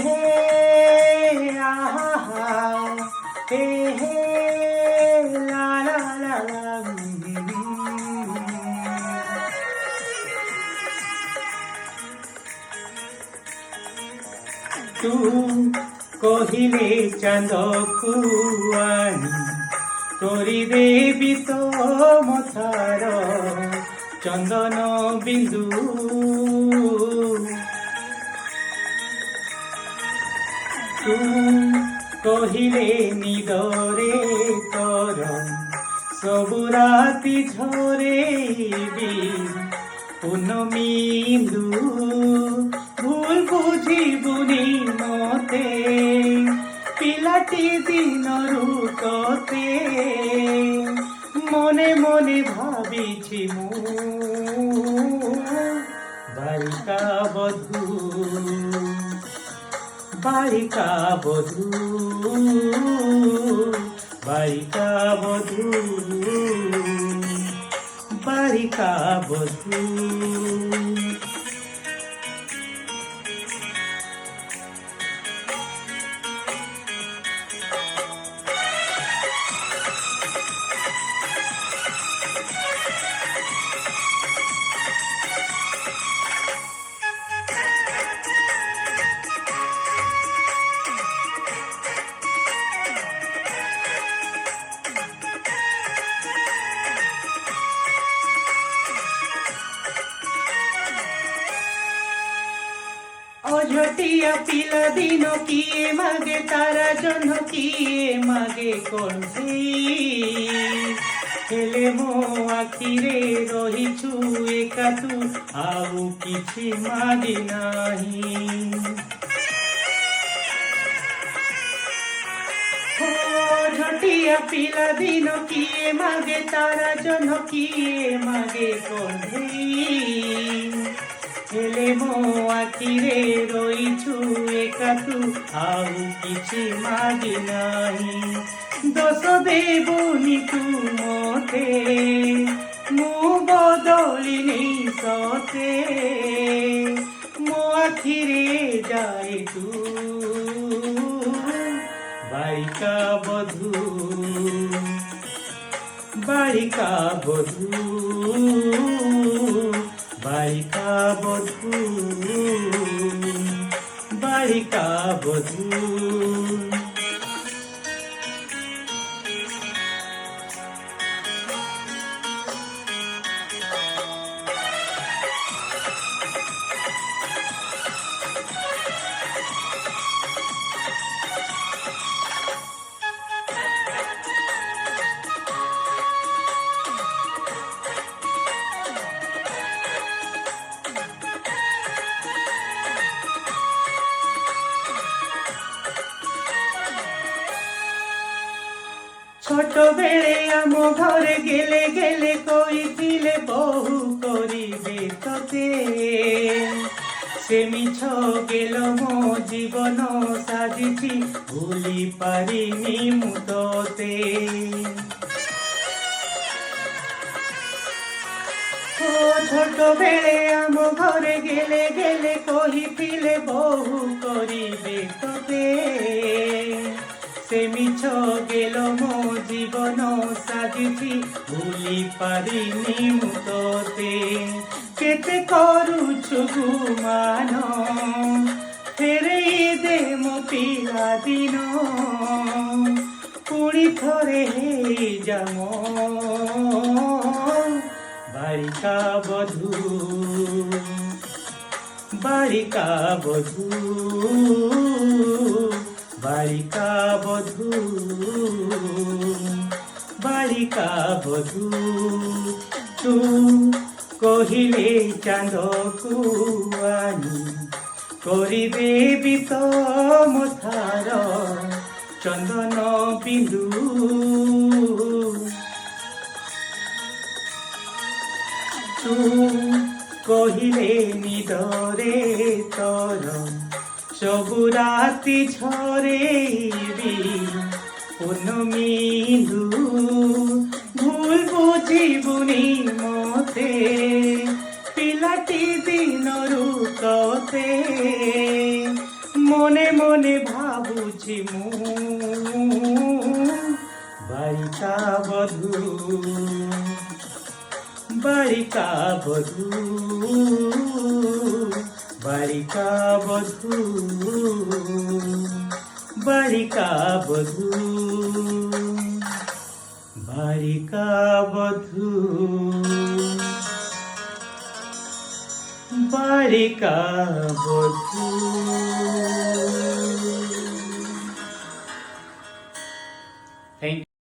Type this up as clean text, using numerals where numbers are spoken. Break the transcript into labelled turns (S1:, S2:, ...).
S1: হে আহা হে হে লা লা লা লা তু কহিলে চাঁদକୁ আনি କରିଦେବି ତ ମଥାର ଚନ୍ଦନ ବିନ୍ଦୁ ତୁ କହିଲେ ନିଦରେ ତୋର ସବୁ ରାତି ଝରେଇବି ପୂର୍ଣ୍ଣମୀ ଇନ୍ଦୁ ଭୁଲ ବୁଝିବୁନି ମତେ ପିଲାଟି ଦିନରୁ ତତେ মনে মনে ভাবিছি বালিকা বধূ বালিকা বধূ বালিকা বধূ বালিকা বধূ অঝটিয়া পিলা দিন কিয়ে মাগে তারা জন্য কিয়ে মাগে কণ্ঠে হেলে ମୋ ଆଖିରେ ରହିଛୁ ଏକା ତୁ ଆଉ କିଛି ମାଗି ନାହିଁ ଝଟିଆ ପିଲା ଦିନ କିଏ ମାଗେ ତାରା ଜହ୍ନ କିଏ ମାଗେ କଣ୍ଢେଇ ହେଲେ ମୋ ଆଖିରେ ରହିଛୁ ଏକା ତୁ ଆଉ କିଛି ମାଗି ନାହିଁ ଦୋଷ ଦେବୁନି ତୁ ମତେ ମୁଁ ବଦଳିନି ସତେ ମୋ ଆଖିରେ ଯାଏ ତୁ ବାଳିକା ବଧୂ ବାଳିକା ବଧୂ বালিকা বধূ বালিকা বধূ ছোট বেড়ে আম ঘরে গেলে গেলে কইছিলে বহু করিবে তোতে সে মিছ গেল মো জীবন সাজিছি ভুলি পারিনি মু তোতে ছোট বেড়ে আম ঘরে গেলে গেলে কইছিলে বহু করিবে তোতে সে মিছ গেল মো জীবন সাজিছি ভুলি পারিনি মু তোতে কেতে করুছু গুমান ফেরেই দে মো পিলা দিন পুଣି ଥରେ ହେଇଯା ମୋ ବାଳିକା ବଧୂ ବାଳିକା ବଧୂ বালিকা বধূ বালিকা বধূ তু কহিলে চাঁদକୁ আনি କରିଦେବି ତ ମଥାର ଚନ୍ଦନ ବିନ୍ଦୁ ତୁ କହିଲେ ନିଦରେ ତୋର ସବୁ ରାତି ଝରେଇବି ପୂର୍ଣ୍ଣମୀ ଇନ୍ଦୁ ଭୁଲ ବୁଝିବୁନି ମତେ ପିଲାଟି ଦିନରୁ ତତେ ମନେ বালিকা বধূ বালিকা বধূ বালিকা বধূ বালিকা বধূ বালিকা বধূ বালিকা বধূ। থ্যাংক